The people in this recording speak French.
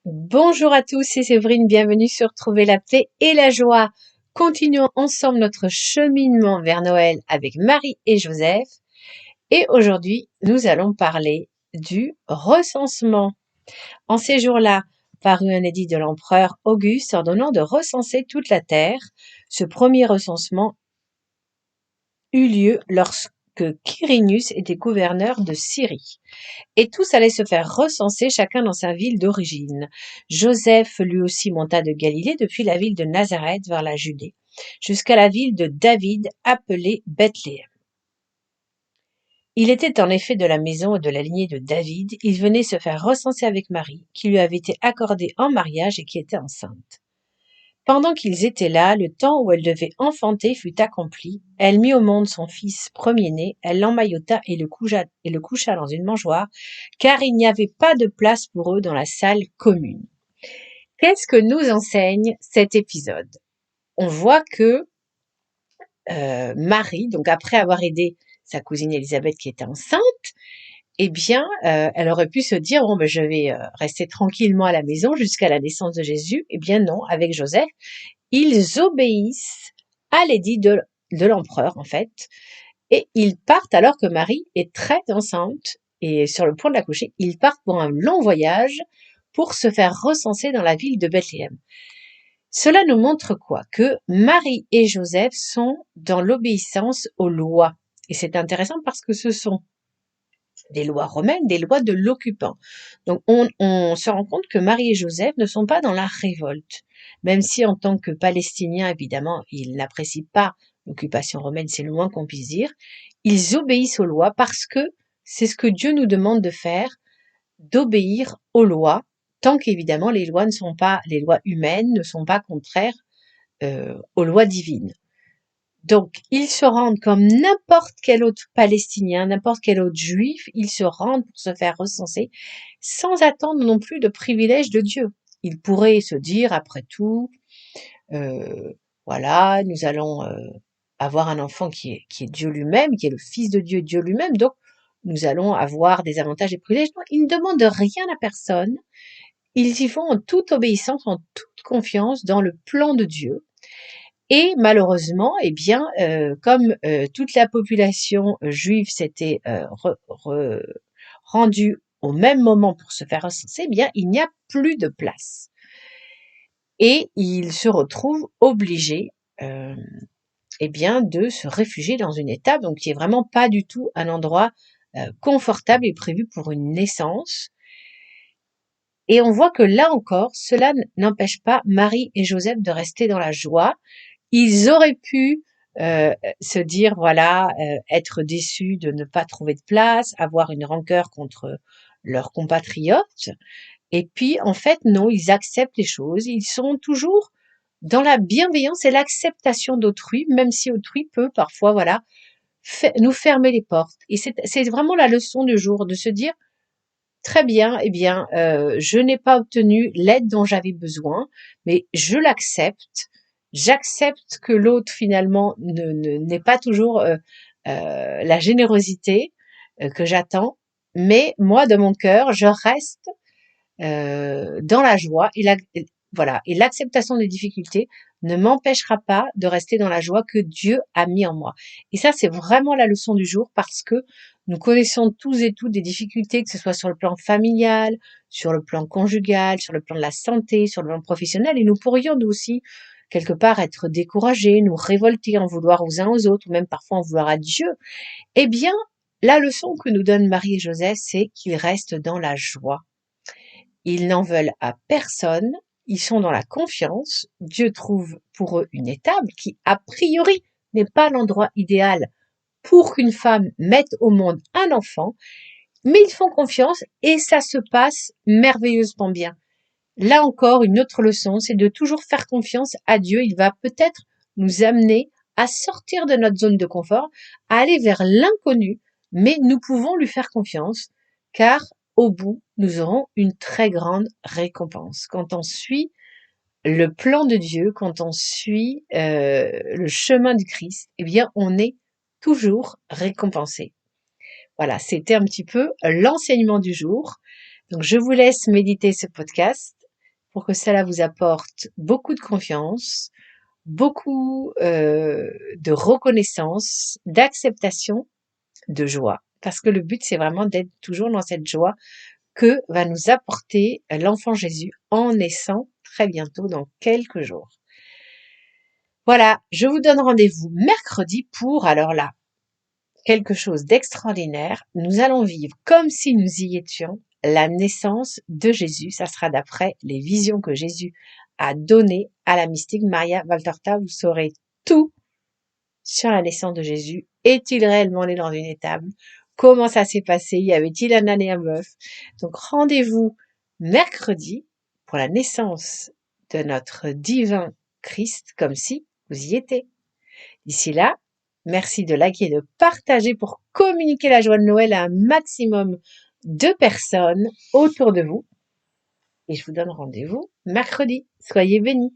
Bonjour à tous, c'est Séverine, bienvenue sur Trouver la paix et la joie. Continuons ensemble notre cheminement vers Noël avec Marie et Joseph. Et aujourd'hui, nous allons parler du recensement. En ces jours-là, parut un édit de l'empereur Auguste ordonnant de recenser toute la terre. Ce premier recensement eut lieu lorsque Quirinius était gouverneur de Syrie. Et tous allaient se faire recenser chacun dans sa ville d'origine. Joseph lui aussi monta de Galilée depuis la ville de Nazareth vers la Judée, jusqu'à la ville de David appelée Bethléem. Il était en effet de la maison et de la lignée de David, il venait se faire recenser avec Marie, qui lui avait été accordée en mariage et qui était enceinte. Pendant qu'ils étaient là, le temps où elle devait enfanter fut accompli. Elle mit au monde son fils premier-né, elle l'emmaillota et le coucha dans une mangeoire, car il n'y avait pas de place pour eux dans la salle commune. Qu'est-ce que nous enseigne cet épisode? On voit que Marie, donc après avoir aidé sa cousine Élisabeth qui était enceinte, eh bien, elle aurait pu se dire, bon, ben, je vais rester tranquillement à la maison jusqu'à la naissance de Jésus. Eh bien non, avec Joseph, ils obéissent à l'édit de l'empereur, en fait, et ils partent alors que Marie est très enceinte et sur le point d'accoucher. Ils partent pour un long voyage pour se faire recenser dans la ville de Bethléem. Cela nous montre quoi? Que Marie et Joseph sont dans l'obéissance aux lois. Et c'est intéressant parce que ce sont des lois romaines, des lois de l'occupant. Donc on se rend compte que Marie et Joseph ne sont pas dans la révolte, même si en tant que Palestiniens, évidemment, ils n'apprécient pas l'occupation romaine, c'est le moins qu'on puisse dire. Ils obéissent aux lois parce que c'est ce que Dieu nous demande de faire, d'obéir aux lois, tant qu'évidemment les lois humaines ne sont pas contraires aux lois divines. Donc, ils se rendent comme n'importe quel autre Palestinien, n'importe quel autre Juif, ils se rendent pour se faire recenser, sans attendre non plus de privilèges de Dieu. Ils pourraient se dire, après tout, voilà, nous allons avoir un enfant qui est Dieu lui-même, qui est le Fils de Dieu, Dieu lui-même, donc nous allons avoir des avantages et privilèges. Non, ils ne demandent rien à personne, ils y vont en toute obéissance, en toute confiance dans le plan de Dieu. Et malheureusement, eh bien, comme toute la population juive s'était rendue au même moment pour se faire recenser, eh bien, il n'y a plus de place. Et ils se retrouvent obligés, eh bien, de se réfugier dans une étable, donc qui est vraiment pas du tout un endroit confortable et prévu pour une naissance. Et on voit que là encore, cela n'empêche pas Marie et Joseph de rester dans la joie. Ils auraient pu se dire, voilà, être déçus de ne pas trouver de place, avoir une rancœur contre leurs compatriotes. Et puis, en fait, non, ils acceptent les choses. Ils sont toujours dans la bienveillance et l'acceptation d'autrui, même si autrui peut parfois, voilà, nous fermer les portes. Et c'est vraiment la leçon du jour, de se dire, très bien, eh bien, je n'ai pas obtenu l'aide dont j'avais besoin, mais je l'accepte. J'accepte que l'autre finalement n'ait pas toujours la générosité que j'attends, mais moi, de mon cœur, je reste dans la joie voilà. Et l'acceptation des difficultés ne m'empêchera pas de rester dans la joie que Dieu a mis en moi. Et ça, c'est vraiment la leçon du jour parce que nous connaissons tous et toutes des difficultés, que ce soit sur le plan familial, sur le plan conjugal, sur le plan de la santé, sur le plan professionnel, et nous pourrions nous aussi quelque part être découragés, nous révolter, en vouloir aux uns aux autres, ou même parfois en vouloir à Dieu. Eh bien, la leçon que nous donnent Marie et Joseph, c'est qu'ils restent dans la joie. Ils n'en veulent à personne, ils sont dans la confiance. Dieu trouve pour eux une étable qui, a priori, n'est pas l'endroit idéal pour qu'une femme mette au monde un enfant, mais ils font confiance et ça se passe merveilleusement bien. Là encore, une autre leçon, c'est de toujours faire confiance à Dieu. Il va peut-être nous amener à sortir de notre zone de confort, à aller vers l'inconnu, mais nous pouvons lui faire confiance, car au bout, nous aurons une très grande récompense. Quand on suit le plan de Dieu, quand on suit le chemin du Christ, eh bien, on est toujours récompensé. Voilà, c'était un petit peu l'enseignement du jour. Donc, je vous laisse méditer ce podcast pour que cela vous apporte beaucoup de confiance, beaucoup de reconnaissance, d'acceptation, de joie. Parce que le but, c'est vraiment d'être toujours dans cette joie que va nous apporter l'enfant Jésus en naissant très bientôt, dans quelques jours. Voilà, je vous donne rendez-vous mercredi pour, alors là, quelque chose d'extraordinaire. Nous allons vivre comme si nous y étions la naissance de Jésus. Ça sera d'après les visions que Jésus a données à la mystique Maria Valtorta. Vous saurez tout sur la naissance de Jésus. Est-il réellement né dans une étable? Comment ça s'est passé? Y avait-il un âne et un bœuf? Donc rendez-vous mercredi pour la naissance de notre divin Christ, comme si vous y étiez. D'ici là, merci de liker et de partager pour communiquer la joie de Noël à un maximum de personnes autour de vous. Et je vous donne rendez-vous mercredi. Soyez bénis.